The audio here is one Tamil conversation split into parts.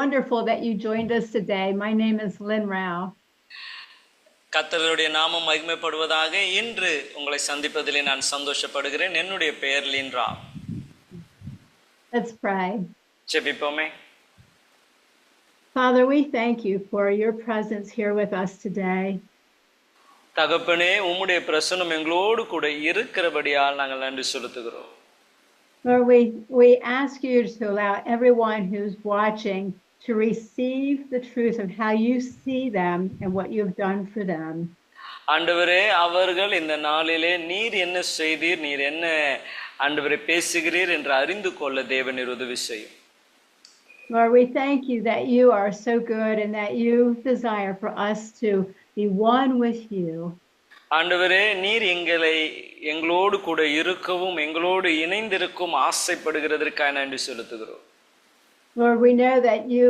wonderful that you joined us today. My name is Lynn Rao. கர்த்தருடைய நாமம் மகிமைப்படுவதாக. இன்று உங்களை சந்திப்பதிலே நான் சந்தோஷப்படுகிறேன். என்னுடைய பெயர் லின் Rao. Let's pray. ஜெபிப்போமே. Father, we thank you for your presence here with us today. தகப்பனே, உம்முடைய பிரசன்னம் எங்களோடு கூட இருக்கிறபடியால் நாங்கள் நன்றி செலுத்துகிறோம். Lord, we ask you to allow everyone who's watching to receive the truth of how you see them and what you've done for them. ஆண்டவரே, அவர்கள் இந்த நாளிலே நீர் என்ன செய்தீர், நீர் என்ன ஆண்டவரே பேசுகிறீர் என்று அறிந்து கொள்ள தேவனீர் உதவி செய்யும். Lord, we thank you that you are so good and that you desire for us to be one with you. ஆண்டவரே, நீர் எங்களோடு கூட இருக்கவும் எங்களோடு இணைந்திருக்கும் ஆசைப்படுகிறதற்காக நன்றி செலுத்துகிறோம். Lord, we know that you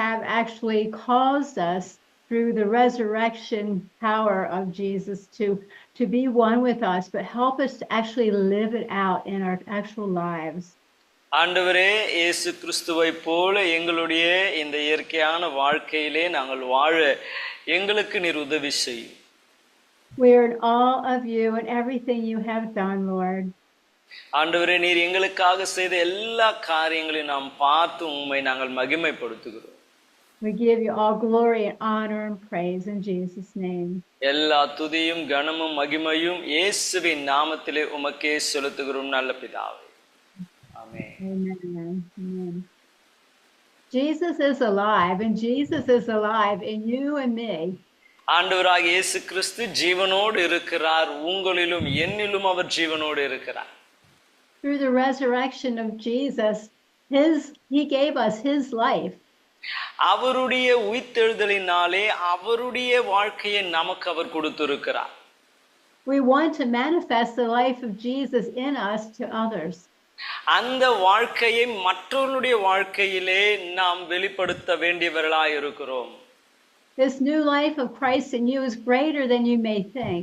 have actually caused us through the resurrection power of Jesus to be one with us, but help us to actually live it out in our actual lives. ஆண்டவரே, இயேசு கிறிஸ்துவை போல எங்களுடைய இந்த இயற்கையான வாழ்க்கையிலே நாங்கள் வாழ எங்களுக்கு நீர் உதவி செய்யும். We are in awe of you and everything you have done, Lord. ஆண்டவரே, நீர் எங்களுக்காக செய்த எல்லா காரியங்களையும் நாம் பார்த்து உம்மை நாங்கள் மகிமைப்படுத்துகிறோம். We give you all glory and honor and praise in Jesus' name. எல்லா துதியும் கனமும் மகிமையும் இயேசுவின் நாமத்திலே உமக்கே செலுத்துகிறோம் நல்ல பிதாவே. ஆமென். Amen. Amen. Jesus is alive and Jesus is alive in you and me. ஆண்டவராகிய இயேசு கிறிஸ்து ஜீவனோடு இருக்கிறார். உங்களிலும் என்னிலும் அவர் ஜீவனோடு இருக்கிறார். Through the resurrection of Jesus, he gave us his life. அவருடைய உயிர்த்தெழுதலினாலே அவருடைய வாழ்க்கையை நமக்கு அவர் கொடுத்திருக்கிறார். We want to manifest the life of Jesus in us to others. அந்த வாழ்க்கையை மற்றவர்களுடைய வாழ்க்கையிலே நாம் வெளிப்படுத்த வேண்டியவர்களாய் இருக்கிறோம். This new life of Christ in you is greater than you may think.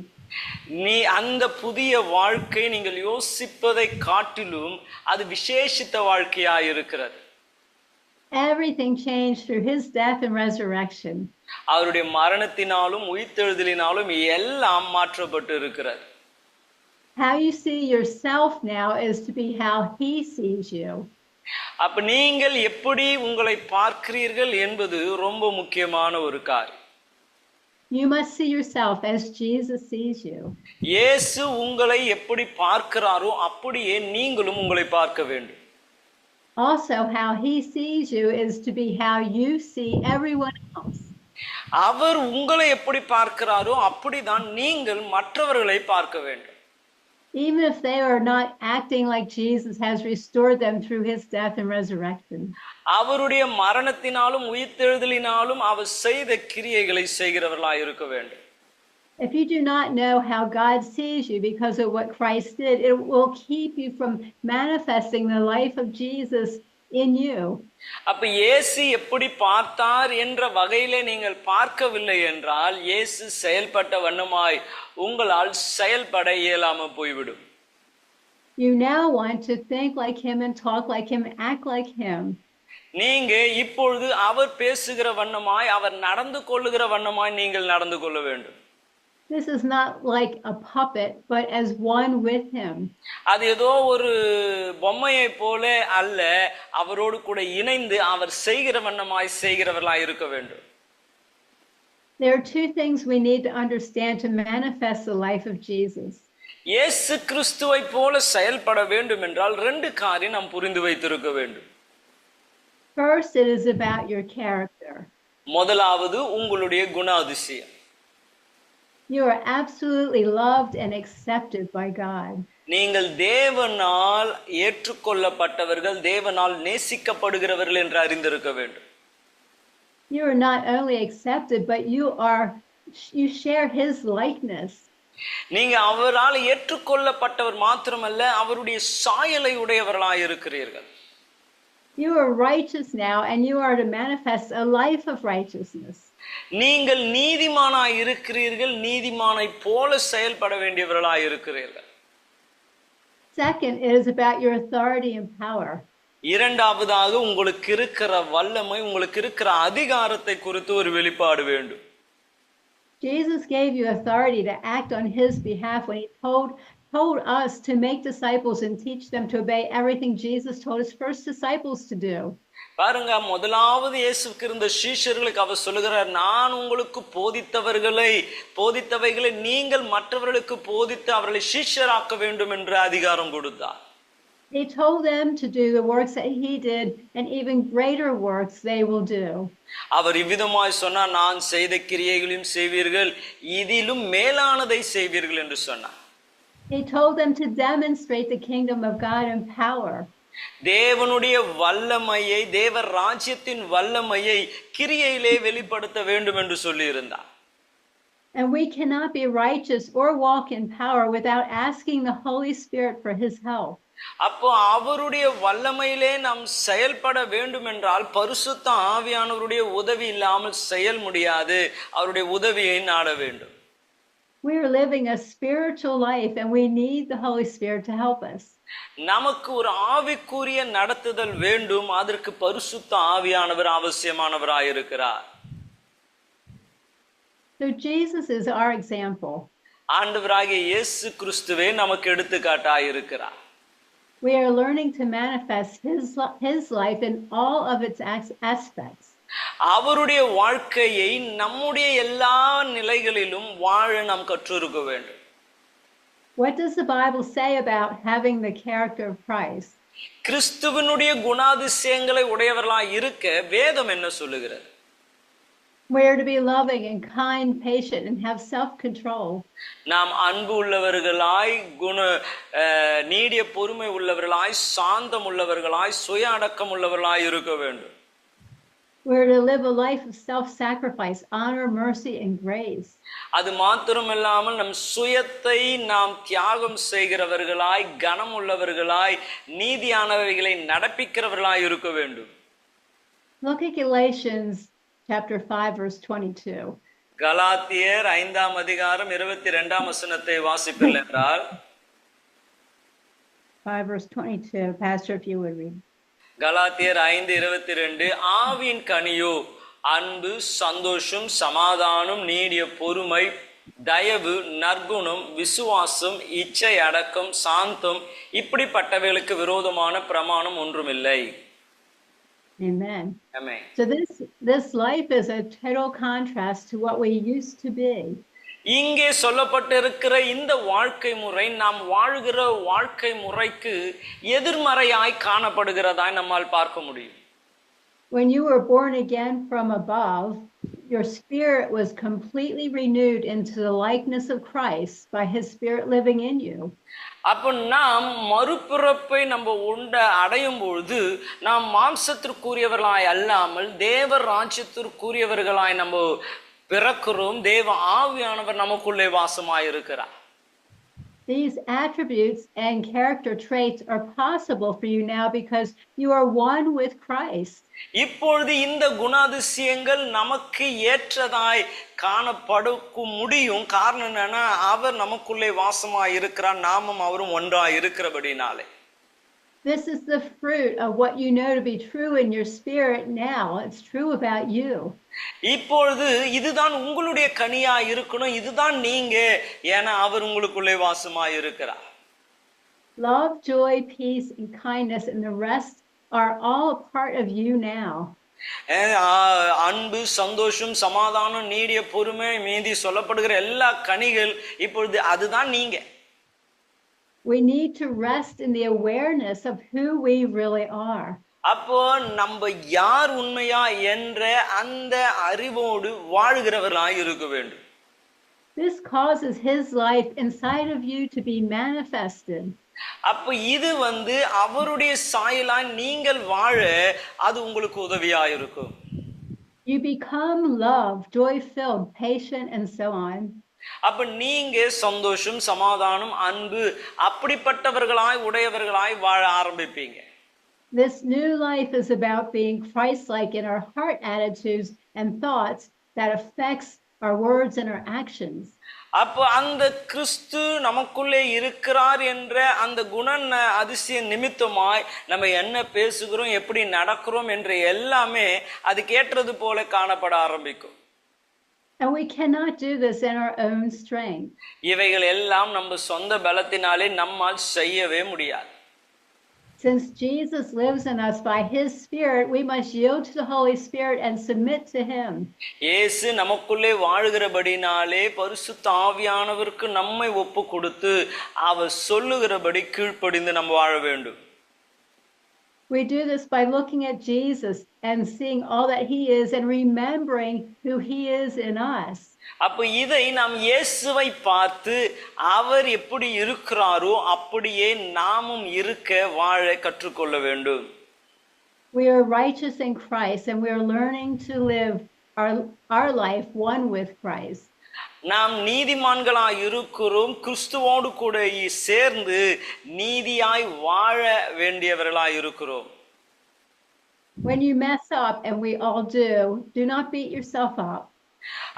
நீ அந்த புதிய வாழ்க்கை நீங்கள் யோசிப்பதை காட்டிலும் அது விசேஷித்த வாழ்க்கையாய் இருக்கிறது. Everything changed through his death and resurrection. அவருடைய மரணத்தினாலும் உயிர்த்தெழுதலினாலும் எல்லாம் மாற்றப்பட்டு இருக்கிறது. How you see yourself now is to be how he sees you. அப்ப நீங்கள் எப்படி உங்களை பார்க்கிறீர்கள் என்பது ரொம்ப முக்கியமான ஒரு காரியம். You must see yourself as Jesus sees you. இயேசு உங்களை எப்படி பார்க்கிறாரோ அப்படியே நீங்களும் உங்களை பார்க்க வேண்டும். Also, how he sees you is to be how you see everyone else. அவர் உங்களை எப்படி பார்க்கிறாரோ அப்படிதான் நீங்கள் மற்றவர்களை பார்க்க வேண்டும். Even if they are not acting like Jesus has restored them through his death and resurrection. அவருடைய மரணத்தினாலும் உயிர்த்தெழுதலினாலும் அவர் செய்த கிரியைகளை செய்கிறவர்களாய் இருக்க வேண்டும். If you do not know how God sees you because of what Christ did, it will keep you from manifesting the life of Jesus in you. அப்ப இயேசு எப்படி பார்த்தார் என்ற வகையிலே நீங்கள் பார்க்கவில்லை என்றால் இயேசு செயல்பட்ட வண்ணமாய் உங்களால் செயல்பட இயலாம போய்விடும். You now want to think like him and talk like him, act like him. நீங்க இப்பொழுது அவர் பேசுகிற வண்ணமாய் அவர் நடந்து கொள்ளுகிற வண்ணமாய் நீங்கள் நடந்து கொள்ள வேண்டும். This is not like a puppet, but as one with him. அது ஏதோ ஒரு பொம்மையை போல அல்ல, அவரோடு கூட இணைந்து அவர் செய்கிற வண்ணமாய் செய்கிறவர்களாய் இருக்க வேண்டும். There are two things we need to understand to manifest the life of Jesus. இயேசு கிறிஸ்துவை போல செயல்பட வேண்டும் என்றால் ரெண்டு காரியம் நாம் புரிந்து வைத்திருக்க வேண்டும். First, it is about your character. முதலாவது உங்களுடைய குணாதிசயம். You are absolutely loved and accepted by God. நீங்கள் தேவனால் ஏற்றுக்கொள்ளப்பட்டவர்கள், தேவனால் நேசிக்கப்படுகிறவர்கள் என்று அறிந்திருக்க வேண்டும். You are not only accepted, but you share his likeness. நீங்க அவரால் ஏற்றுக்கொள்ளப்பட்டவர் மாத்திரமல்ல, அவருடைய சாயலை உடையவர்களாய் இருக்கிறீர்கள். You are righteous now and you are to manifest a life of righteousness. நீங்கள் நீதிமானாய் இருக்கிறீர்கள், நீதிமானை போல செயல்பட வேண்டியவர்களாய் இருக்கிறீர்கள். Second, it is about your authority and power. இரண்டாவதாக உங்களுக்கு இருக்கிற வல்லமை, உங்களுக்கு இருக்கிற அதிகாரத்தை குறித்து ஒரு வெளிப்பாடு வேண்டும். Jesus gave you authority to act on his behalf when he told us to make disciples and teach them to obey everything Jesus told his first disciples to do. பாருங்க, முதலாவது இயேசுக்கு இருந்த சீஷர்களுக்கு அவர் சொல்லுகிறார், நான் உங்களுக்கு போதித்தவைகளை நீங்கள் மற்றவர்களுக்கு போதித்து அவர்களை சீஷராக்க வேண்டும் என்று அதிகாரம் கொடுத்தார். He told them to do the works that he did, and even greater works they will do. அவர் இவ்விதமாய் சொன்னார், நான் செய்த கிரியைகளையும் செய்வீர்கள், இதிலும் மேலானதை செய்வீர்கள் என்று சொன்னார். He told them to demonstrate the kingdom of God in power. தேவனுடைய வல்லமையை, தேவ ராஜ்யத்தின் வல்லமையை கிரியையிலே வெளிப்படுத்த வேண்டும் என்று சொல்லி இருந்தார். And we cannot be righteous or walk in power without asking the Holy Spirit for his help. அப்போ அவருடைய வல்லமையிலே நாம் செயல்பட வேண்டும் என்றால் பரிசுத்த ஆவியானவருடைய உதவி இல்லாமல் செயல் முடியாது. அவருடைய உதவியை நாட வேண்டும். We are living a spiritual life and we need the Holy Spirit to help us. நமக்கு ஒரு ஆவிக்குரிய நடத்துதல் வேண்டும். அதற்கு பரிசுத்த ஆவியானவர் அவசியமானவராய் இருக்கிறார். So Jesus is our example. ஆண்டவராகிய இயேசு கிறிஸ்துவே நமக்கு எடுத்துக்காட்டாய் இருக்கிறார். We are learning to manifest his life in all of its aspects. அவருடைய வாழ்க்கையை நம்முடைய எல்லா நிலைகளிலும் வாழ நாம் கற்றிருக்க வேண்டும். What does the Bible say about having the character of Christ? கிறிஸ்துவினுடைய குணாதிசயங்களை உடையவர்களாய் இருக்க வேதம் என்ன சொல்லுகிறது? We are to be loving and kind, patient, and have self-control. நாம் அன்பு உள்ளவர்களாய், நீடிய பொறுமை உள்ளவர்களாய், சாந்தம் உள்ளவர்களாய், சுய அடக்கம் உள்ளவர்களாய் இருக்க வேண்டும். We are to live a life of self-sacrifice, honor, mercy, and grace. அது மாத்திரமில்லாமல் நம் சுயத்தை நாம் தியாகம் செய்கிறவர்களாய், கனம் உள்ளவர்களாய், நீதியானவைகளை நடப்பிக்கிறவர்களாய் இருக்க வேண்டும். Look at Galatians chapter 5 verse 22. கலாத்தியர் 5ஆம் அதிகாரம் 22ஆம் வசனத்தை வாசிப்பீர்கள் என்றால் 5 verse 22. Pastor, if you would read. கலாத்தியர் 5:22, ஆவியின் கனியோ அன்பு, சந்தோஷம், சமாதானம், நீடிய பொறுமை, தயவு, நற்குணம், விசுவாசம், இச்சை அடக்கம், சாந்தம், இப்படிப்பட்டவைகளுக்கு விரோதமான பிரமாணம் ஒன்றுமில்லை. Amen. Amen. So this life is a total contrast to what we used to be. இங்கே சொல்லப்பட்டிருக்கிற இந்த வாழ்க்கை முறை நாம் வாழ்கிற வாழ்க்கை முறைக்கு எதிர்மறையாய் காணப்படுகிறதாய் நம்மால் பார்க்க முடியும். When you were born again from above, your spirit was completely renewed into the likeness of Christ by his spirit living in you. அப்போ நாம் மறுபிறப்பை நம்ம அடையும் பொழுது நாம் மாம்சத்திற்குரியவர்களாய் அல்லாமல் தேவ ராஜ்யத்திற்குரியவர்களாய் நம்ம பிறக்கிறோம். தேவ ஆவியானவர் நமக்குள்ளே வாசமாயிருக்கிறார். These attributes and character traits are possible for you now because you are one with Christ. இப்பொழுது இந்த குணாதிசயங்கள் நமக்கு ஏற்றதாய் காணப்பட முடியும். காரணம் என்னன்னா, அவர் நமக்குள்ளே வாசமாய் இருக்கிறார், நாமும் அவரும் ஒன்றாய் இருக்கிறபடினாலே. This is the fruit of what you know to be true in your spirit now. It's true about you. இப்பொழுது இதுதான் உங்களுடைய கனியா இருக்கணும், இதுதான் நீங்க, ஏன்னா அவர் உங்களுக்குள்ளே வாசமாய் இருக்கிறார். Love, joy, peace, and kindness, and the rest are all a part of you now. அன்பு, சந்தோஷம், சமாதானம், நீடிய பொறுமை, மீதி சொல்லப்படுகிற எல்லா கனிகள் இப்பொழுது அதுதான் நீங்க. We need to rest in the awareness of who we really are. அப்போ நம்ம யார் உண்மையா என்ற அந்த அறிவோடு வாழ்கிறவர்களாய் இருக்க வேண்டும். This causes his life inside of you to be manifested. அப்ப இது அவருடைய சாயலாய் நீங்கள் வாழ அது உங்களுக்கு உதவியாக இருக்கும். You become love, joy-filled, patient, and so on. அப்ப நீங்க சந்தோஷம், சமாதானம், அன்பு அப்படிப்பட்டவர்களாய் உடையவர்களாய் வாழ ஆரம்பிப்பீங்க. This new life is about being Christ-like in our heart attitudes and thoughts that affects our words and our actions. அப்போ அந்த கிறிஸ்து நமக்குள்ளே இருக்கிறார் என்ற அந்த அதிசய நிமித்தமாய் நம்ம என்ன பேசுகிறோம், எப்படி நடக்கிறோம் என்ற எல்லாமே அதுக்கு ஏற்றது போல காணப்பட ஆரம்பிக்கும். And we cannot do this in our own strength. இவைகள் எல்லாம் நம்ம சொந்த பலத்தினாலே நம்மால் செய்யவே முடியாது. Since Jesus lives in us by his Spirit, we must yield to the Holy Spirit and submit to him. இயேசு நமக்குள்ளே வாழுகிறபடினாலே பரிசுத்த ஆவியானவருக்கு நம்மை ஒப்பு கொடுத்து அவர் சொல்லுகிறபடி கீழ்ப்படிந்து நம்ம வாழ வேண்டும். We do this by looking at Jesus and seeing all that he is and remembering who he is in us. அப்ப இதை நாம் இயேசுவை பார்த்து அவர் எப்படி இருக்கிறாரோ அப்படியே நாமும் இருக்க வாழ கற்றுக்கொள்ள வேண்டும். We are righteous in Christ and we are learning to live our life one with Christ. நாம் நீதிமான்களாய் இருக்கிறோம், கிறிஸ்துவோடு கூட சேர்ந்து நீதியாய் வாழ வேண்டியவர்களாய் இருக்கிறோம். When you mess up, and we all do not beat yourself up.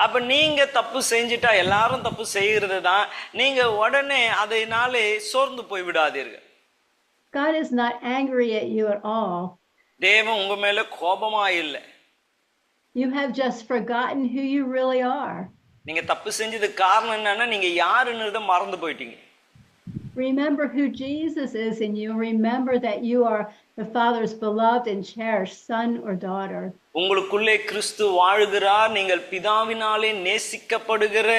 அப்ப நீங்க தப்பு செஞ்சிட்டா, எல்லாரும் தப்பு செய்கிறது தான், நீங்க உடனே அதனாலே சோர்ந்து போய் விடாதீர்கள். God is not angry at you at all. தேவன் உங்க மேல கோபமா இல்லை. You have just forgotten who you really are. நீங்க தப்பு செஞ்சதுக்கு காரணம் என்னன்னா, நீங்க யாருன்றத மறந்து போயிட்டீங்க. Remember who Jesus is in you. Remember that you are the Father's beloved and cherished son or daughter. உங்களுக்குள்ளே கிறிஸ்து வாழ்கிறார், நீங்கள் பிதாவினாலே நேசிக்கப்படுகிற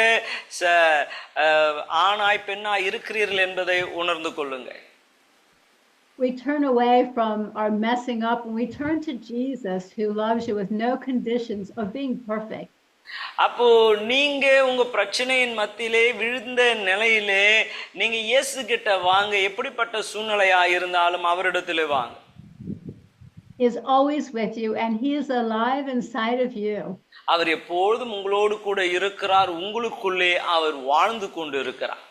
ஆணாய் பெண்ணாய் இருக்கிறீர்கள் என்பதை உணர்ந்து கொள்ளுங்கள். We turn away from our messing up and we turn to Jesus who loves you with no conditions of being perfect. அப்போ நீங்க உங்க பிரச்சனையின் மத்தியிலே விழுந்த நிலையிலே நீங்க இயேசு கிட்ட வாங்க. எப்படிப்பட்ட சூழ்நிலையா இருந்தாலும் அவரிடத்திலே வாங்க. He is always with you and he is alive inside of you. அவர் எப்பொழுதும் உங்களோடு கூட இருக்கிறார், உங்களுக்குள்ளே அவர் வாழ்ந்து கொண்டு இருக்கிறார்.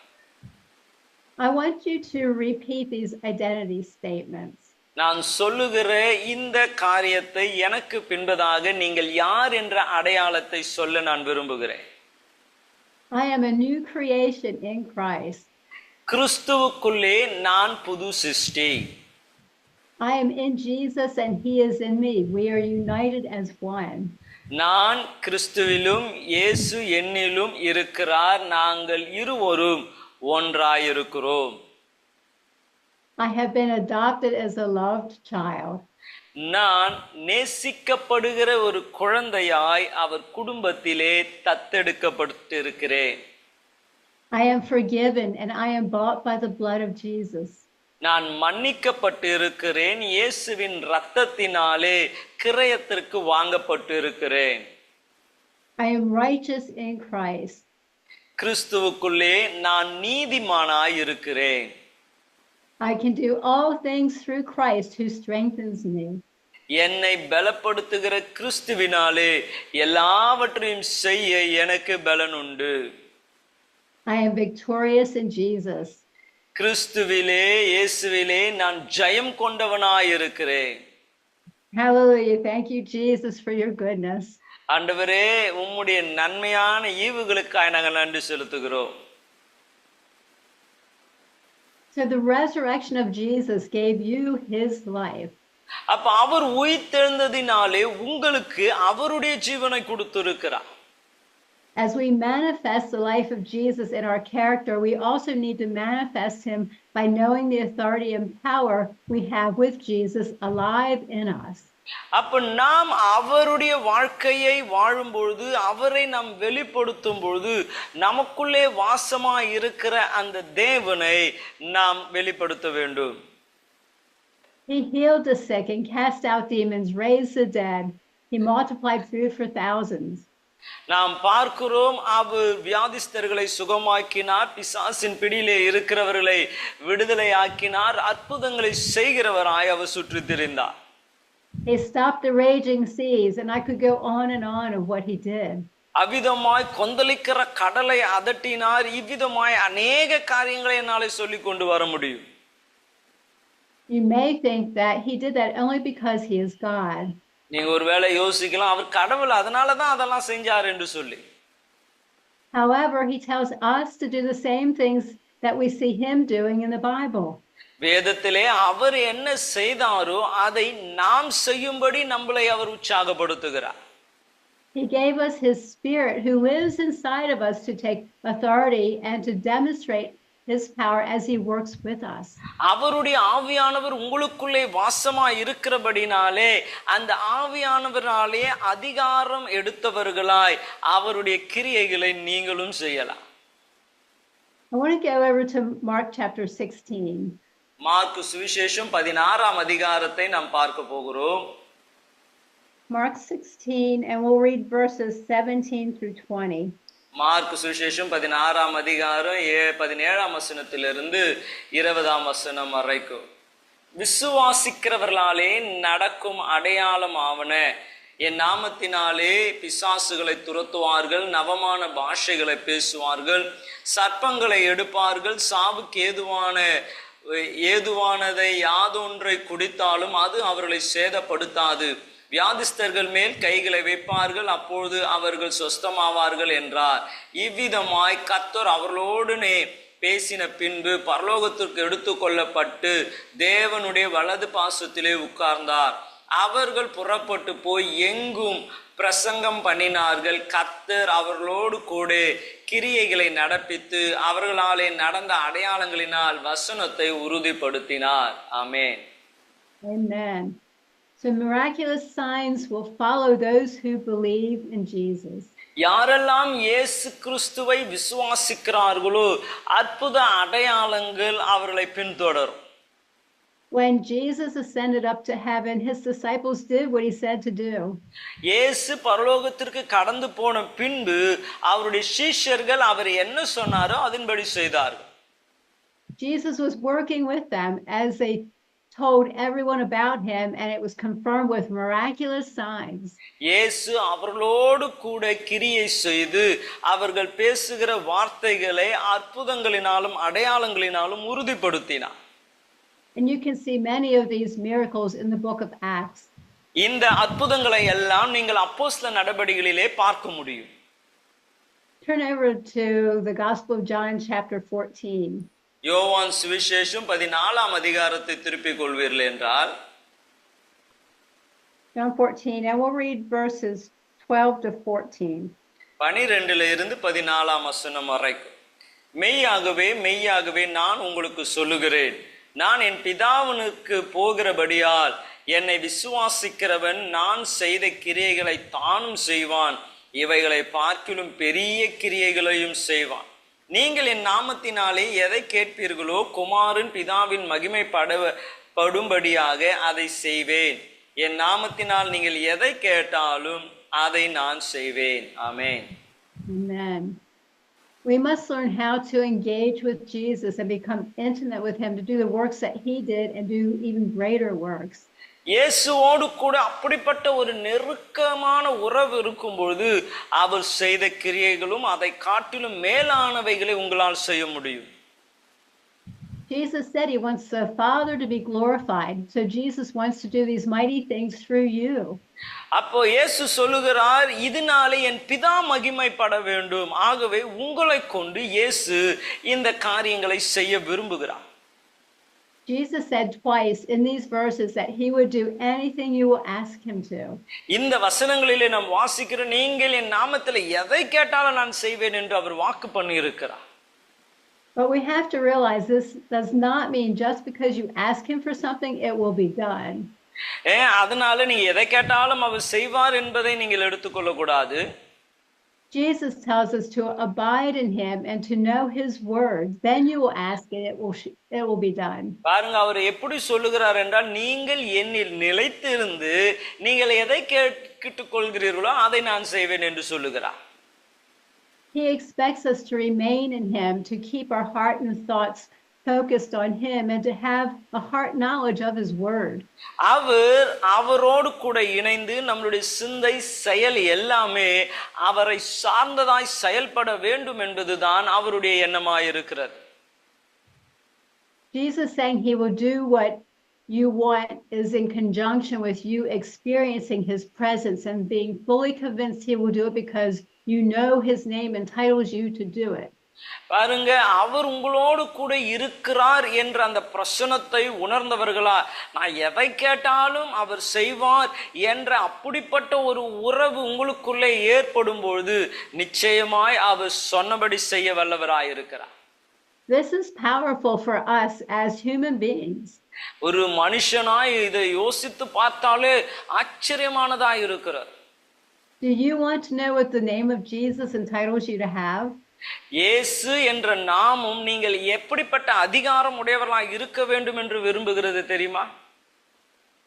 I want you to repeat these identity statements. நான் சொல்லுகிற இந்த காரியத்தை எனக்கு பின்பதாக நீங்கள் யார் என்ற அடையாளத்தை சொல்ல நான் விரும்புகிறேன். I am a new creation in Christ. கிறிஸ்துவுக்குள்ளே நான் புது சிருஷ்டி. I am in Jesus and he is in me. We are united as one. நான் கிறிஸ்துவிலும் இயேசு என்னிலும் இருக்கிறார், நாங்கள் இருவரும் ஒன்றாயிருக்கிறோம். I have been adopted as a loved child. நான் நேசிக்கப்படுகிற ஒரு குழந்தையாய் அவர் குடும்பத்திலே தத்தெடுக்கப்பட்டிருக்கிறேன். I am forgiven and I am bought by the blood of Jesus. நான் மன்னிக்கப்பட்டு இருக்கிறேன், இயேசுவின் இரத்தத்தினாலே கிரயத்திற்கு வாங்கப்பட்டு இருக்கிறேன். I am righteous in Christ. கிறிஸ்துவுக்குள்ளே நான் நீதிமானாய் இருக்கிறேன். I can do all things through Christ who strengthens me. என்னை பலப்படுத்துகிற கிறிஸ்துவினாலே எல்லாவற்றையும் செய்ய எனக்கு பலன் உண்டு. I am victorious in Jesus. கிறிஸ்துவிலே இயேசுவிலே நான் ஜெயம் கொண்டவனாய் இருக்கிறேன். Hallelujah. Thank you, Jesus, for your goodness. ஆண்டவரே, உம்முடைய நன்மையான ஈவுகளுக்காய் நாங்கள் நன்றி செலுத்துகிறோம். So the resurrection of Jesus gave you his life. அப்ப அவர் உயிர்த்தெழுந்ததினாலே உங்களுக்கு அவருடைய ஜீவனை கொடுத்திருக்கிறார். As we manifest the life of Jesus in our character, we also need to manifest him by knowing the authority and power we have with Jesus alive in us. அப்ப நாம் அவருடைய வாழ்க்கையை வாழும் பொழுது, அவரை நாம் வெளிப்படுத்தும் பொழுது, நமக்குள்ளே வாசமாய் இருக்கிற அந்த தேவனை நாம் வெளிப்படுத்த வேண்டும். He healed the sick and cast out demons, raised the dead. He multiplied food for thousands. நாம் பார்க்கிறோம், அவர் வியாதிஸ்தர்களை சுகமாக்கினார், பிசாசின் பிடியிலே இருக்கிறவர்களை விடுதலை ஆக்கினார், அற்புதங்களை செய்கிறவராய் அவர் சுற்றித் திரிந்தார். He stopped the raging seas, and I could go on and on of what he did. அவ்விதமாய் கொந்தளிக்கிற கடலை அதட்டினார். இவ்விதமாய் அநேக காரியங்களை என்னாலே சொல்லிக் கொண்டு வர முடியும். You may think that he did that only because he is God. நீங்க ஒருவேளை யோசிக்கலாம், அவர் கடவுள், அதனாலதான் அதெல்லாம் செஞ்சார் என்று சொல்லி. However, he tells us to do the same things that we see him doing in the Bible. வேதத்திலே அவர் என்ன செய்தாரோ அதை நாம் செய்யும்படி நம்மளை அவர் உற்சாகப்படுத்துகிறார். He gave us his spirit who lives inside of us to take authority and to demonstrate his power as he works with us. அவருடைய ஆவியானவர் உங்களுக்குள்ளே வாசமாய் இருக்கிறபடினாலே அந்த ஆவியானவராலே அதிகாரம் எடுத்தவர்களாய் அவருடைய கிரியைகளை நீங்களும் செய்யலாம். I want to go over to Mark chapter 16. Mark சுவிசேஷம் 16ஆம் அதிகாரத்தை நாம் பார்க்க போகிறோம். Mark 16, and we'll read verses 17 through 20. Mark சுவிசேஷம் 16ஆம் அதிகாரம் 17ஆம் வசனத்திலிருந்து 20ஆம் வசனம் வரைக்கும். விசுவாசிக்கிறவர்களாலே நடக்கும் அடையாளம் ஆவன, என் நாமத்தினாலே பிசாசுகளை துரத்துவார்கள், நவமான பாஷைகளை பேசுவார்கள், சர்ப்பங்களை எடுப்பார்கள், சாவுக்கு ஏதுவானதை யாதொன்றை குடித்தாலும் அது அவர்களை சேதப்படுத்தாது, வியாதிஸ்தர்கள் மேல் கைகளை வைப்பார்கள், அப்பொழுது அவர்கள் சொஸ்தமாவார்கள் என்றார். இவ்விதமாய் கர்த்தர் அவர்களோடுனே பேசின பின்பு பரலோகத்திற்கு எடுத்து கொள்ளப்பட்டு தேவனுடைய வலது பாசத்திலே உட்கார்ந்தார். அவர்கள் புறப்பட்டு போய் எங்கும் பிரசங்கம் பண்ணினார்கள். கர்த்தர் அவர்களோடு கூட கிரியைகளை நடப்பித்து அவர்களாலே நடந்த அடையாளங்களினால் வசனத்தை உறுதிப்படுத்தினார். ஆமென். Amen. So miraculous signs will follow those who believe in Jesus. யாரெல்லாம் இயேசு கிறிஸ்துவை விசுவாசிக்கிறார்களோ அற்புத அடையாளங்கள் அவர்களை பின்தொடரும். When Jesus ascended up to heaven, his disciples did what he said to do. இயேசு பரலோகத்திற்கு கடந்து போன பின்பு அவருடைய சீஷர்கள் அவர் என்ன சொன்னாரோ அதன்படி செய்தார்கள். Jesus was working with them as they told everyone about him, and it was confirmed with miraculous signs. இயேசு அவர்களோடு கூட கிரியை செய்து அவர்கள் பேசுகிற வார்த்தைகளை அற்புதங்களினாலும் அடையாளங்களினாலும் உறுதிப்படுத்தினார். And you can see many of these miracles in the book of Acts. இந்த அற்புதங்களை எல்லாம் நீங்கள் அப்போஸ்தல நடபடிகளிலே பார்க்க முடியும். Turn over to the Gospel of John chapter 14. யோவான் சுவிசேஷம் 14ஆம் அதிகாரத்தை திருப்பிக் கொள்வீர்கள் என்றால் John 14, and we'll read verses 12 to 14. 12 இருந்து 14ஆம் வசனம் வரைக்கும். மெய்யாகவே மெய்யாகவே நான் உங்களுக்கு சொல்லுகிறேன், நான் என் பிதாவினுக்கு போகிறபடியால் என்னை விசுவாசிக்கிறவன் நான் செய்த கிரியைகளை தானும் செய்வான், இவைகளை பார்க்கிலும் பெரிய கிரியைகளையும் செய்வான். நீங்கள் என் நாமத்தினாலே எதை கேட்பீர்களோ குமாரன் பிதாவின் மகிமைப்படும்படியாக அதை செய்வேன். என் நாமத்தினால் நீங்கள் எதை கேட்டாலும் அதை நான் செய்வேன். ஆமென். Amen. We must learn how to engage with Jesus and become intimate with him to do the works that he did and do even greater works. இயேசுவோடு கூட அப்படிப்பட்ட ஒரு நெருக்கமான உறவு இருக்கும்பொழுது அவர் செய்த கிரியைகளும் அதை காட்டிலும் மேலானவைகளை உங்களால் செய்ய முடியும். Jesus said he wants the Father to be glorified, so Jesus wants to do these mighty things through you. அப்போ இயேசு சொல்லுகிறார், இதனாலே என் பிதா மகிமைப்பட வேண்டும், ஆகவே உங்களை கொண்டு இயேசு இந்த காரியங்களை செய்ய விரும்புகிறார். Jesus said twice in these verses that he would do anything you will ask him to. இந்த வசனங்களிலே நாம் வாசிக்கிற நீங்கள் என் நாமத்தில் எதை கேட்டாலும் நான் செய்வேன் என்று அவர் வாக்கு பண்ணி இருக்கிறார். But we have to realize this does not mean just because you ask him for something it will be done. அதனால நீங்க எதை கேட்டாலும் அவர் செய்வார் என்பதை நீங்கள் எடுத்துக்கொள்ள கூடாது. Jesus tells us to abide in him and to know his word. Then you will ask it, it will be done. பாருங்க அவர் எப்படி சொல்லுகிறார் என்றால், நீங்கள் என்னில் நிலைத்திருந்து நீங்கள் எதை கேட்டுக் கொள்கிறீர்களோ அதை நான் செய்வேன் என்று சொல்லுகிறார். He expects us to remain in him, to keep our heart and thoughts focused on him and to have a heart knowledge of his word. அவரோடு கூட இணைந்து நம்மளுடைய சிந்தை செயல் எல்லாமே அவரை சார்ந்ததாய் செயல்பட வேண்டும் என்பதுதான் அவருடைய எண்ணமாய் இருக்கிறது. Jesus saying he will do what you want is in conjunction with you experiencing his presence and being fully convinced he will do it because you know his name entitles you to do it. பாருங்க, அவர் உங்களோடு கூட இருக்கிறார் என்ற அந்த பிரசனத்தை உணர்ந்தவர்களா, நான் எதை கேட்டாலும் அவர் செய்வார் என்ற அப்படிப்பட்ட ஒரு உறவு உங்களுக்குள்ளே ஏற்படும் பொழுது நிச்சயமாய் அவர் சொன்னபடி செய்ய வல்லவராயிருக்கிறார். This is powerful for us as human beings. ஒரு மனுஷனாய் இதை யோசித்து பார்த்தாலே ஆச்சரியமானதாய் இருக்கிறார். Do you want to know what the name of Jesus entitles you to have? இயேசு என்ற நாமம் நீங்கள் எப்படிப்பட்ட அதிகாரம் உடையவர்களாக இருக்க வேண்டும் என்று விரும்புகிறது தெரியுமா?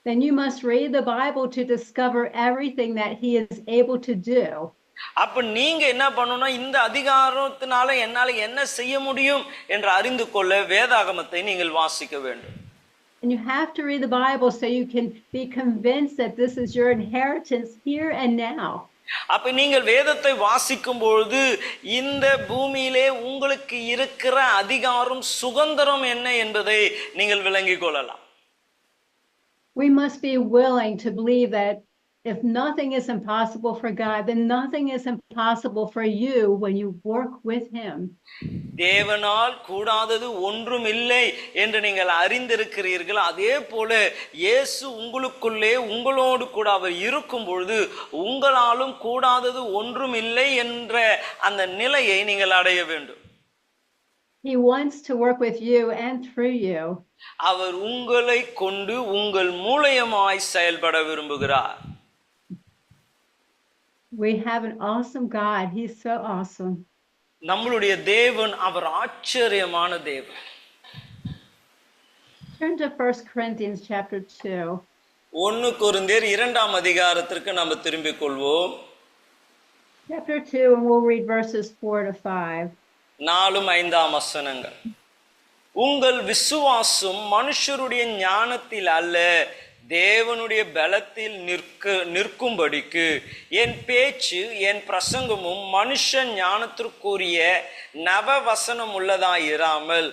Then you must read the Bible to discover everything that he is able to do. அப்ப நீங்க என்ன பண்ணணும்? இந்த அதிகாரத்தினால என்னால என்ன செய்ய முடியும் என்று அறிந்து கொள்ள வேதாகமத்தை நீங்கள் வாசிக்க வேண்டும். And you have to read the Bible so you can be convinced that this is your inheritance here and now. அப்ப நீங்கள் வேதத்தை வாசிக்கும் பொழுது இந்த பூமியிலே உங்களுக்கு இருக்கிற அதிகாரம் சுதந்திரம் என்ன என்பதை நீங்கள் விளங்கிக் கொள்ளலாம். We must be willing to believe that if nothing is impossible for God, then nothing is impossible for you when you work with him. தேவனால் கூடாதது ஒன்றும் இல்லை என்று நீங்கள் அறிந்திருக்கிறீர்கள். அதே போல இயேசு உங்களுக்குள்ளே உங்களோடு கூட அவர் இருக்கும் பொழுது உங்களாலும் கூடாதது ஒன்றும் இல்லை என்ற அந்த நிலையை நீங்கள் அடைய வேண்டும். He wants to work with you and through you. அவர் உங்களை கொண்டு உங்கள் மூலமாய் செயல்பட விரும்புகிறார். We have an awesome God. He's so awesome. நம்மளுடைய தேவன் அவர் ஆச்சரியமான தேவன். Turn to 1 Corinthians chapter 2. 1 கொரிந்தியர் 2ஆம் அதிகாரத்திற்கு நாம் திரும்பிக் கொள்வோம். Chapter 2, and we'll read verses 4 to 5. 4-5 வசனங்கள். உங்கள் விசுவாசம் மனுஷருடைய ஞானத்தில் அல்ல, தேவனுடைய பலத்தில் நிற்கும்படிக்கு என் பேச்சு என் பிரசங்கமும் மனுஷ ஞானத்திற்குரிய நவவசனம் உள்ளதாய் இராமல்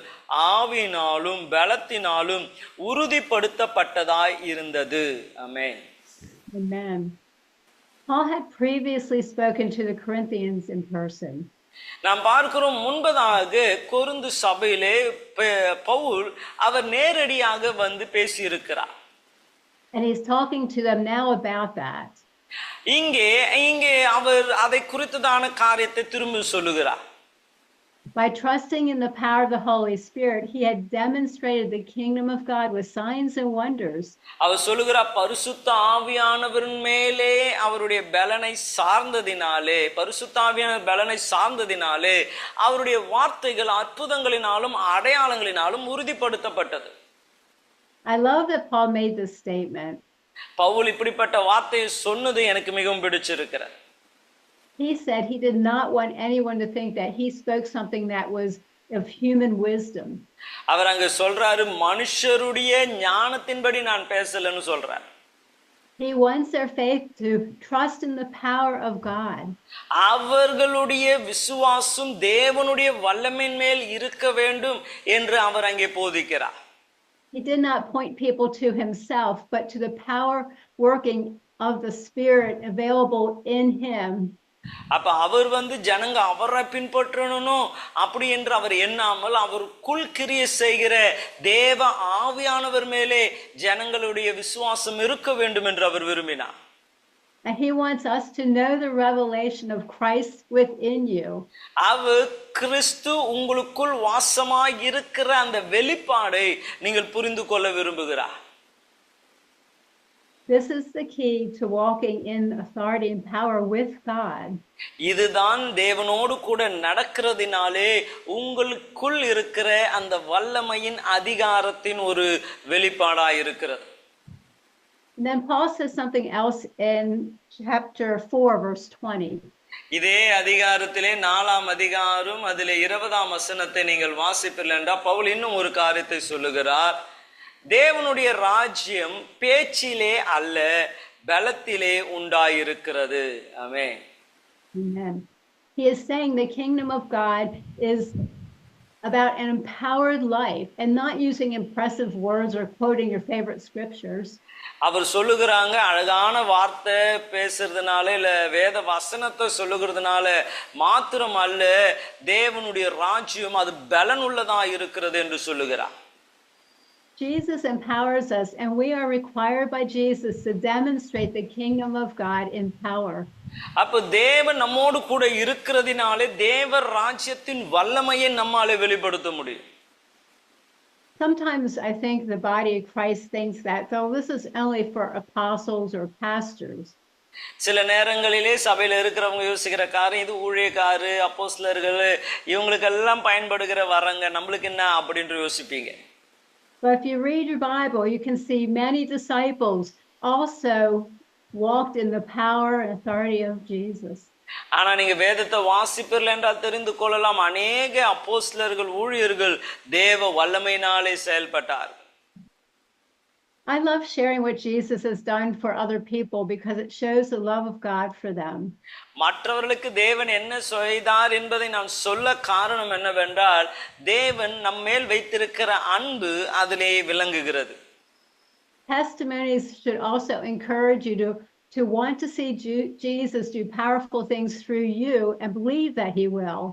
ஆவினாலும் பலத்தினாலும் உறுதிப்படுத்தப்பட்டதாய் இருந்தது. ஆமென். Amen. Paul had previously spoken to the Corinthians in person. நாம் பார்க்கிறோம், முன்பதாக கொரிந்து சபையிலே பவுல் அவர் நேரடியாக வந்து பேசியிருக்கிறார். And he's talking to them now about that. இங்கே அவர் அதை குறித்ததான காரியத்தை திரும்பி சொல்லுகிறார். By trusting in the power of the Holy Spirit, he had demonstrated the kingdom of God with signs and wonders. அவர் சொல்லுகிறார், பரிசுத்த ஆவியானவரின் மேலே அவருடைய பலனை சார்ந்ததினாலே, பரிசுத்த ஆவியானவர் பலனை சார்ந்ததினாலே அவருடைய வார்த்தைகள் அற்புதங்களினாலும் அடையாளங்களினாலும் உறுதிப்படுத்தப்பட்டது. I love that Paul made this statement. Pavul இப்படிப்பட்ட வார்த்தையை சொன்னது எனக்கு மிகவும் பிடிச்சிருக்கிறது. He said he did not want anyone to think that he spoke something that was of human wisdom. அவர் அங்க சொல்றாரு, மனுஷருடைய ஞானத்தின்படி நான் பேசலன்னு சொல்றார். He wants their faith to trust in the power of God. அவர்களுடைய விசுவாசம் தேவனுடைய வல்லமையின் மேல் இருக்க வேண்டும் என்று அவர் அங்கே போதிக்கிறார். He did not point people to himself, but to the power working of the Spirit available in him. அப்ப அவர் வந்து ஜனங்க அவரை பின்பற்றணும் அப்படி என்று அவர் எண்ணாமல் அவருக்குள் கிரியை செய்கிற தேவ ஆவியானவர் மேலே ஜனங்களுடைய விசுவாசம் இருக்க வேண்டும் என்று அவர் விரும்பினார். And he wants us to know the revelation of Christ within you. அவர் கிறிஸ்து உங்களுக்குள் வாசமாய் இருக்கிற அந்த வெளிப்பாடை நீங்கள் புரிந்து கொள்ள விரும்புகிறார். This is the key to walking in authority and power with God. இதுதான் தேவனோடு கூட நடக்கிறதினாலே உங்களுக்குள் இருக்கிற அந்த வல்லமையின் அதிகாரத்தின் ஒரு வெளிப்பாடாய் இருக்கிறது. And then Paul says something else in chapter 4, verse 20. இதே அதிகாரத்திலே 4ஆம் அதிகாரம் அதிலே 20ஆம் வசனத்தை நீங்கள் வாசிப்பீர்கள் என்றால் பவுல் இன்னும் ஒரு காரியத்தை சொல்லுகிறார். தேவனுடைய ராஜ்யம் பேச்சிலே அல்ல பலத்திலே உண்டாயிருக்கிறது. ஆமென். Amen. He is saying the kingdom of God is about an empowered life and not using impressive words or quoting your favorite scriptures. அவர் சொல்லுகிறாங்க, அழகான வார்த்தை பேசுறதுனால இல்ல வேத வசனத்தை சொல்லுகிறதுனால மாத்திரம் அல்ல, தேவனுடைய ராஜ்யம் அது பலனுள்ளதா இருக்கிறது என்று சொல்லுகிறார். Jesus empowers us, and we are required by Jesus to demonstrate the kingdom of God in power. அப்ப தேவன் நம்மோடு கூட இருக்கிறதினாலே தேவ ராஜ்யத்தின் வல்லமையை நம்மாலே வெளிப்படுத்த முடியும். Sometimes I think the body of Christ thinks that, though this is only for apostles or pastors. சில நேரங்களிலே சபையில இருக்கிறவங்க யோசிக்கிற காரியம், இது ஊழியக்காரு அப்போஸ்தலர்கள் இவங்களுக்கெல்லாம் பயன்படுகிற வரங்க, நம்மளுக்கு என்ன அப்படின்னு யோசிப்பீங்க. But if you read your Bible, you can see many disciples also walked in the power and authority of Jesus. ஆனா நீங்க வேதத்தை வாசிப்பீர்கள் என்றால் தெரிந்து கொள்ளலாம், அநேக அப்போஸ்தலர்கள் ஊழியர்கள் தேவ வல்லமையினாலே செயல்பட்டார். I love sharing what Jesus has done for other people because it shows the love of God for them. மற்றவர்களுக்கு தேவன் என்ன செய்தார் என்பதை நான் சொல்ல காரணம் என்னவென்றால், தேவன் நம்மேல் வைத்திருக்கிற அன்பு அதிலே விளங்குகிறது. Testimonies should also encourage you to want to see Jesus do powerful things through you and believe that he will.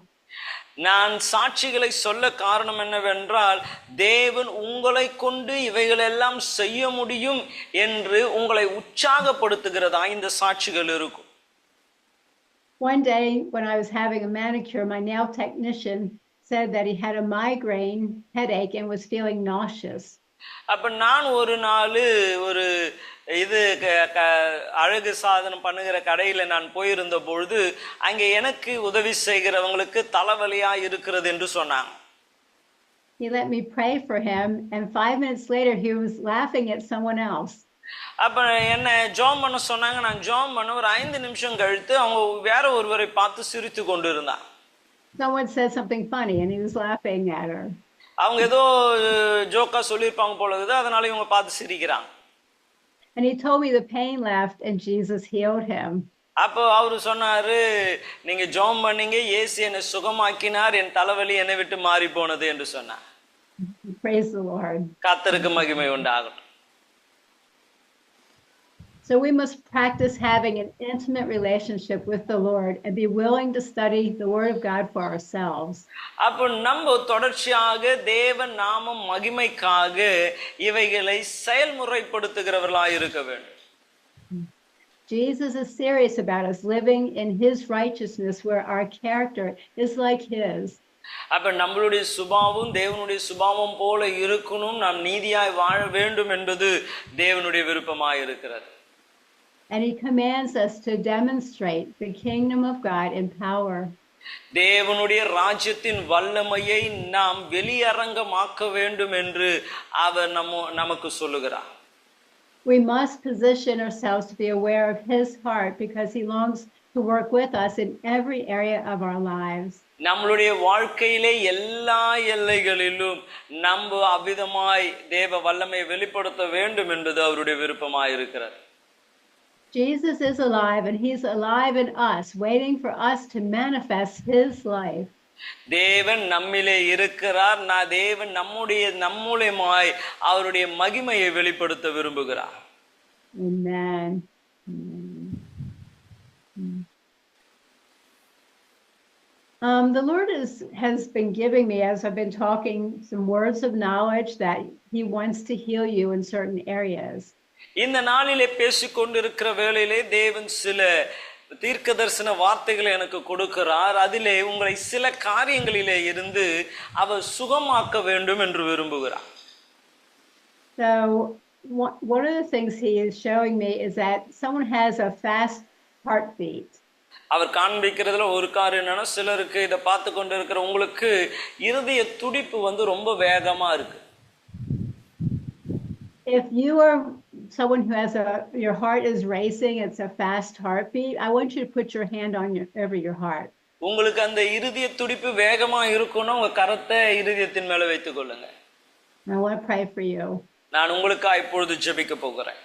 நான் சாட்சிகளை சொல்ல காரணம் என்னவென்றால், தேவன் உங்களை கொண்டு இவைகளெல்லாம் செய்ய முடியும் என்று உங்களை உற்சாகப்படுத்துகிறதா இந்த சாட்சிகள் இருக்கும். One day when I was having a manicure, my nail technician said that he had a migraine headache and was feeling nauseous. அப்ப நான் ஒரு நாள் ஒரு இது அழகு சாதனம் பண்ணுகிற கடையில நான் போயிருந்த பொழுது அங்கே எனக்கு உதவி செய்கிறவங்களுக்கு தலைவலியா இருக்கிறது என்று சொன்னாங்க. He let me pray for him, and 5 minutes later he was laughing at someone else. அப்ப என்ன ஜெபம் பண்ண சொன்னாங்க. நான் ஜெபம் பண்ண ஒரு 5 நிமிஷம் கழித்து அவங்க வேற ஒருவரை பார்த்து சிரித்து கொண்டு இருந்தாங்க. Someone said something funny and he was laughing at her. அவங்க ஏதோ ஜோக்கா சொல்லியிருப்பாங்க போல இருக்குது, அதனால இவங்க பார்த்து சிரிக்கிறாங்க. And he told me the pain left and Jesus healed him. அப்போ அவரு சொன்னாரு, நீங்க ஜெபம் பண்ணீங்க, இயேசு என்னை சுகமாக்கினார், என் தலைவலி என்னை விட்டு மாறி போனது என்று சொன்னார். Praise the Lord. கர்த்தருக்கு மகிமை உண்டாகட்டும். So we must practice having an intimate relationship with the Lord and be willing to study the Word of God for ourselves. அப்போ நம்ம தொடர்ச்சியாக தேவ நாமம் மகிமைக்காக இவைகளை செயல்முறைப்படுத்துகிறவர்களாய் இருக்க வேண்டும். Jesus is serious about us living in his righteousness where our character is like his. அப்ப நம்மளுடைய சுபாவம் தேவனுடைய சுபாவம் போல இருக்கணும், நாம் நீதியாய் வாழ வேண்டும் என்பது தேவனுடைய விருப்பமாய் இருக்கிறது. And he commands us to demonstrate the kingdom of God in power. தேவனுடைய ராஜ்யத்தின் வல்லமையை நாம் வெளியரங்கமாக்க வேண்டும் என்று அவர் நமக்கு சொல்லுகிறார். We must position ourselves to be aware of his heart because he longs to work with us in every area of our lives. நம்மளுடைய வாழ்க்கையிலே எல்லா எல்லைகளிலும் நம்ம அவ்விதமாய் தேவ வல்லமையை வெளிப்படுத்த வேண்டும் என்பது அவருடைய விருப்பமாய் இருக்கிறது. Jesus is alive and he's alive in us, waiting for us to manifest his life. தேவன் நம்மிலே இருக்கிறார். தேவன் நம்முடையமாய் அவருடைய மகிமையை வெளிப்படுத்த விரும்புகிறார். Amen. The Lord has been giving me, as I've been talking, some words of knowledge that he wants to heal you in certain areas. இந்த நாளிலே பேசிக்கொண்டிருக்கிற வேளையிலே தேவன் சில தீர்க்க தரிசன வார்த்தைகளை எனக்கு கொடுக்கிறார். அதிலே உங்களை சில காரியங்களிலே இருந்து அவர் சுகமாக்க வேண்டும் என்று விரும்புகிறார். So one of the things he is showing me is that someone has a fast heartbeat. அவர் காண்பிக்கிறதுல ஒரு காரியம் என்னன்னா, சிலருக்கு இதை பார்த்து கொண்டு இருக்கிற உங்களுக்கு இருதய துடிப்பு ரொம்ப வேகமா இருக்கு. If you are someone who has your heart is racing, it's a fast heartbeat, I want you to put your hand on over your heart. உங்களுக்கு அந்த இருதய துடிப்பு வேகமா இருக்கும்னா உங்க கரத்தை இருதயத்தின் மேல வைத்துக் கொள்ளுங்க. I want to pray for you. நான் உங்களுக்காக இப்பொழுது ஜெபிக்க போகிறேன்.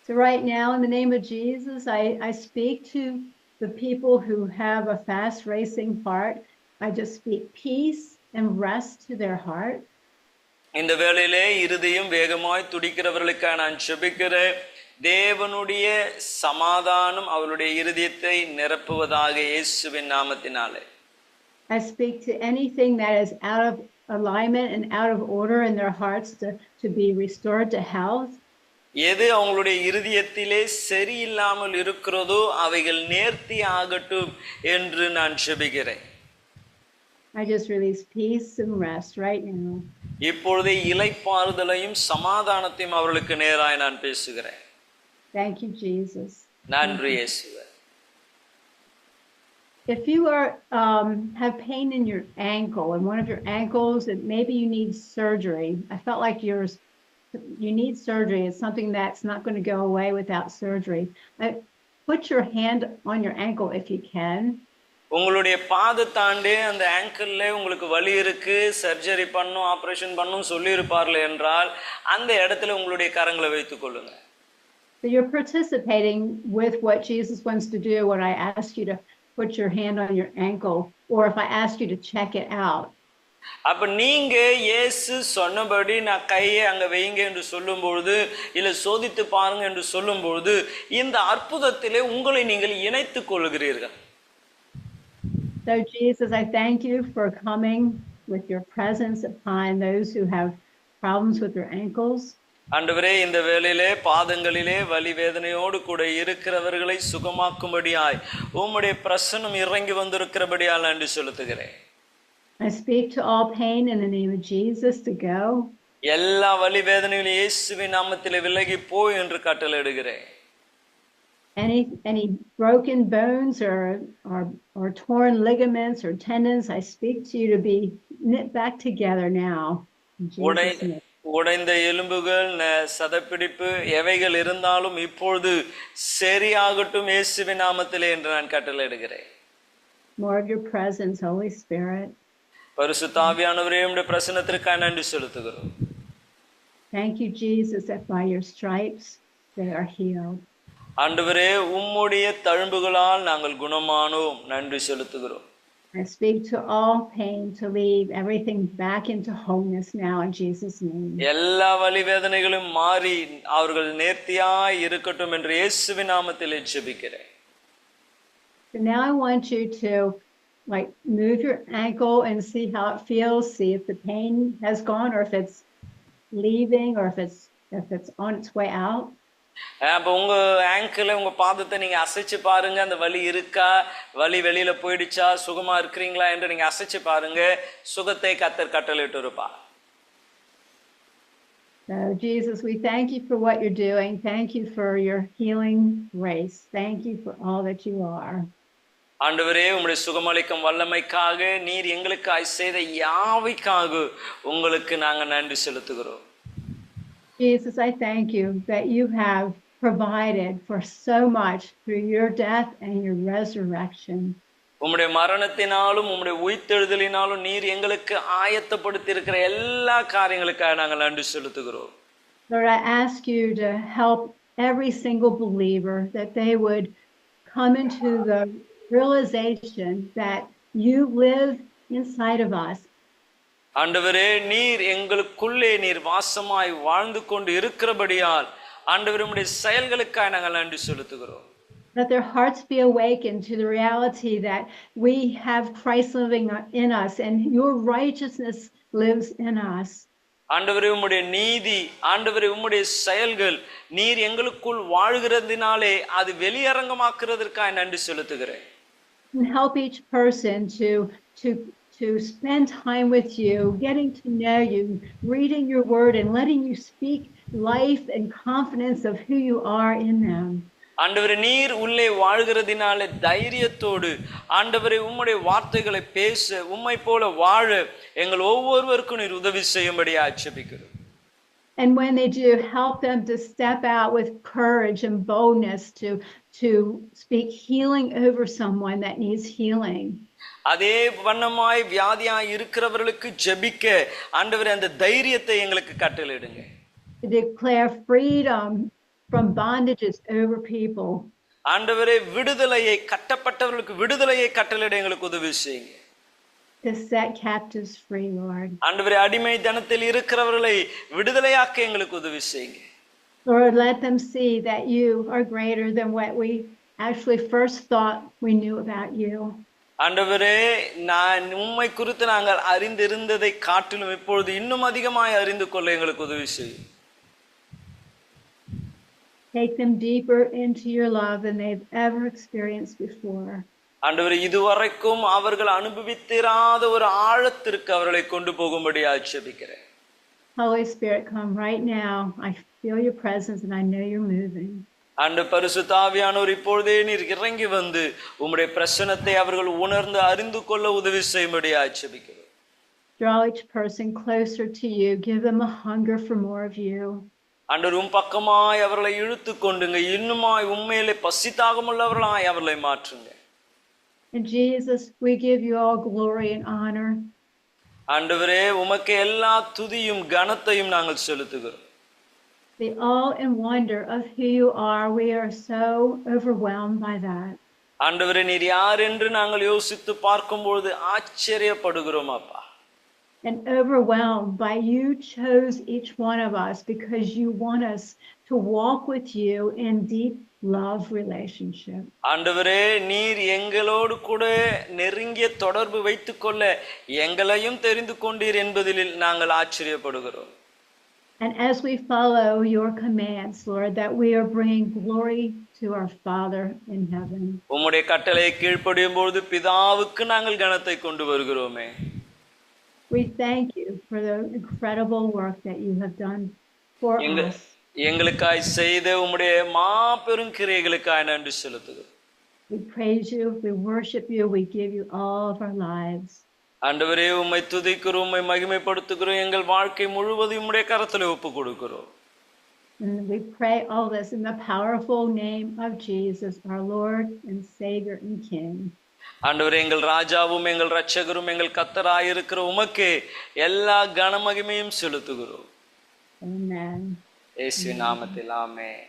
So right now, in the name of Jesus, I speak to the people who have a fast racing heart, I just speak peace and rest to their heart. இந்த வேளையிலே இருதயம் வேகமாய் துடிக்கிறவர்களுக்காக நான் ஜெபிக்கிறேன். தேவனுடைய சமாதானம் அவருடைய இருதயத்தை நிரப்புவதாக இயேசுவின் நாமத்தினாலே. I speak to anything that is out of alignment and out of order in their hearts to be restored to health. எது அவங்களுடைய இருதயத்திலே சரியில்லாமல் இருக்கிறதோ அவைகள் நேர்த்தி ஆகட்டும் என்று நான் ஜெபிக்கிறேன். I just release peace and rest right now. இப்பொழுதே இளைப்பாறுதலையும் சமாதானத்தையும் அவர்களுக்கு நேராய் நான் பேசுகிறேன். Thank you, Jesus. நன்றி இயேசுவே. If you have pain in your ankle, and one of your ankles, and maybe you need surgery. I felt like you need surgery. It's something that's not going to go away without surgery. Put your hand on your ankle if you can. உங்களுடைய பாதத்தாண்டே அந்த ஆங்கிள்ல உங்களுக்கு வலி இருக்கு, சர்ஜரி பண்ணும், ஆபரேஷன் பண்ணும் சொல்லி இருப்பார்கள் என்றால் அந்த இடத்துல உங்களுடைய கரங்களை வைத்துக் கொள்ளுங்க. So you're participating with what Jesus wants to do when I ask you to put your hand on your ankle, or if I ask you to check it out. அப்ப நீங்க இயேசு சொன்னபடி நான் கையை அங்க வைங்க என்று சொல்லும்பொழுது, இல்ல சோதித்து பாருங்க என்று சொல்லும்பொழுது இந்த அற்புதத்திலே உங்களை நீங்கள் இணைத்துக் கொள்கிறீர்கள். So Jesus, I thank you for coming with your presence upon those who have problems with their ankles. ஆண்டவரே, இந்த வேளையிலே பாதங்களிலே வலி வேதனையோடு கூட இருக்கிறவர்களை சுகமாக்கும்படியாய் உம்முடைய பிரசன்னம் இறங்கி வந்திருக்கிறபடியால் நன்றி செலுத்துகிறேன். I speak to all pain in the name of Jesus to go. எல்லா வலி வேதனைகளும் இயேசுவின் நாமத்திலே விலகி போ என்று கட்டளையிடுகிறேன். Any broken bones or torn ligaments or tendons, I speak to you to be knit back together now. உடைந்த எலும்புகள், சதப்பிடிப்பு எவைகள் இருந்தாலும் இப்பொழுது சரியாகட்டும் இயேசுவின் நாமத்திலே என்று நான் கட்டளையிடுகிறேன். More of your presence, Holy Spirit. பரிசுத்த ஆவியானவரே, உம்முடைய பிரசன்னத்திற்காக நன்றி செலுத்துகிறோம். Thank you, Jesus, that by your stripes they are healed. ஆண்டவரே, உம்முடைய தழும்புகளால் நாங்கள் குணமானோம். நன்றி செலுத்துகிறோம். I speak to all pain to leave everything back into wholeness now in Jesus' name. எல்லா வலி வேதனைகளும் மாறி அவர்கள் நேர்த்தியாய் இருக்கட்டும் என்று இயேசுவின் நாமத்திலே ஜெபிக்கிறேன். So now I want you to move your ankle and see how it feels. See if the pain has gone or if it's leaving or if it's on its way out. அப்போ உங்க ஆங்கிள், உங்க பாதத்தை நீங்க அசைச்சு பாருங்க. அந்த வலி இருக்கா, வலி வெளியில போயிடுச்சா, சுகமா இருக்கிறீங்களா என்று நீங்க அசைச்சு பாருங்க. சுகத்தை கர்த்தர் கட்டளையிட்டு இருப்பார். So Jesus, we thank you for what you're doing. Thank you for your healing grace. Thank you for all that you are. ஆண்டவரே, உம்முடைய சுகமளிக்கும் வல்லமைக்காக, நீர் எங்களுக்காய் செய்த யாவைக்காக உங்களுக்கு நாங்க நன்றி செலுத்துகிறோம். Jesus, I thank you that you have provided for so much through your death and your resurrection. உம்முடைய மரணத்தினாலும் உம்முடைய உயிர்த்தெழுதலினாலும் நீர் எங்களுக்கு ஆயத்தப்படுத்தி இருக்கிற எல்லா காரியங்களுக்காக நாங்கள் நன்றி செலுத்துகிறோம். Lord, I ask you to help every single believer that they would come into the realization that you live inside of us. ஆண்டவரே, நீர் எங்களுக்குள்ளே நீர் வாசமாய் வாழ்ந்து கொண்டு இருக்கிறபடியால் ஆண்டவரே, உம்முடைய செயல்களுக்காக நாங்கள் நன்றி செலுத்துகிறோம். Let their hearts be awakened to the reality that we have Christ living in us and your righteousness lives in us. ஆண்டவரே, உம்முடைய நீதி, ஆண்டவரே உம்முடைய செயல்கள் நீர் எங்களுக்குள் வாழ்கிறதினாலே அது வெளியரங்கமாக்குறதற்காக நன்றி செலுத்துகிறேன். And help each person to spend time with you, getting to know you, reading your word and letting you speak life and confidence of who you are in them. ஆண்டவரே, நீர் உள்ளே வாழ்கிறதினாலே தைரியத்தோடு ஆண்டவரே உம்முடைய வார்த்தைகளை பேச, உம்மை போல வாழ எங்கள் ஒவ்வொருவருக்கும் நீர் உதவி செய்யும்படியாக ஜெபிக்கிறோம். And when they do, help them to step out with courage and boldness to speak healing over someone that needs healing. அதே வண்ணமாய் வியாதியாய் இருக்கிறவர்களுக்கு ஜெபிக்க ஆண்டவரே அந்த தைரியத்தை எங்களுக்கு கட்டளையிடுங்க. To declare freedom from bondages over people. ஆண்டவரே, விடுதலையை, கட்டப்பட்டவர்களுக்கு விடுதலையை கட்டளையிட எங்களுக்கு உதவி செய்யுங்க. to set captives free, Lord. ஆண்டவரே, அடிமைத்தனத்தில் இருக்கிறவர்களை விடுதலையாக்க எங்களுக்கு உதவி செய்யுங்க. Lord, let them see that you are greater than what we actually first thought we knew about you. ஆண்டவரே, நான் உம்மை குறித்து நாங்கள் அறிந்திருந்ததை காட்டிலும் இப்பொழுது இன்னும் அதிகமாய் அறிந்து கொள்ள எங்களுக்கு உதவி செய்யும். Take them deeper into your love than they've ever experienced before. ஆண்டவரே, இதுவரைக்கும் அவர்கள் அனுபவித்திராத ஒரு ஆழத்திற்கு அவர்களை கொண்டு போகும்படி ஆட்சேபிக்கிறேன். Holy Spirit, come right now. I feel your presence and I know you're moving. ஆண்டு பரிசுத்த ஆவியானவர் இப்பொழுதே நீர் இறங்கி வந்து உம்முடைய பிரசன்னத்தை அவர்கள் உணர்ந்து அறிந்து கொள்ள உதவி செய்யும்படி ஆட்சேபிக்கிறேன். Draw each person closer to you. Give them a hunger for more of you. ஆண்டவர் உம் பக்கமாய் அவர்களை இழுத்து கொண்டுங்க, இன்னுமாய் உண்மையிலே பசித்தாகமுள்ளவர்களாய் அவர்களை மாற்றுங்க. And Jesus, we give you all glory and honor. ஆண்டவரே, உமக்கு எல்லா துதியும் கனத்தையும் நாங்கள் செலுத்துகிறோம். The awe and wonder of who you are, we are so overwhelmed by that. ஆண்டவரே, நீர் யார் என்று நாங்கள் யோசித்து பார்க்கும்போது ஆச்சரியப்படுகிறோம் அப்பா. And overwhelmed by you chose each one of us because you want us to walk with you in deep love relationship. ஆண்டவரே, நீர் எங்களோடு கூட நெருங்கிய தொடர்பு வைத்துக் கொள்ள எங்களையும் தெரிந்து கொண்டீர் என்பதில் நாங்கள் ஆச்சரியப்படுகிறோம். And as we follow your commands, Lord, that we are bringing glory to our Father in heaven. உம்முடைய கட்டளையை கீழ்ப்படியும் பொழுது பிதாவுக்கு நாங்கள் கனத்தை கொண்டு வருகிறோமே. We thank you for the incredible work that you have done for us. எங்களுக்காய் செய்த உம்முடைய மாபெரும் கிரியைகளுக்காய் நன்றி செலுத்துகிறோம். We praise you, we worship you, we give you all of our lives. ஆண்டவரே, உம்மை துதிக்கிறோம், உம்மை மகிமைப்படுத்துகிறோம், எங்கள் வாழ்க்கை முழுவதும் உம்முடைய கரத்திலே ஒப்பு கொடுக்கிறோம். And we pray all this in the powerful name of Jesus, our Lord and Savior and King. ஆண்டவரே, எங்கள் ராஜாவும் எங்கள் இரட்சகரும் எங்கள் கர்த்தராய் இருக்கிற உமக்கே எல்லா கன மகிமையும் செலுத்துகிறோம். Amen. இயேசுவின் நாமத்தில் ஆமென்.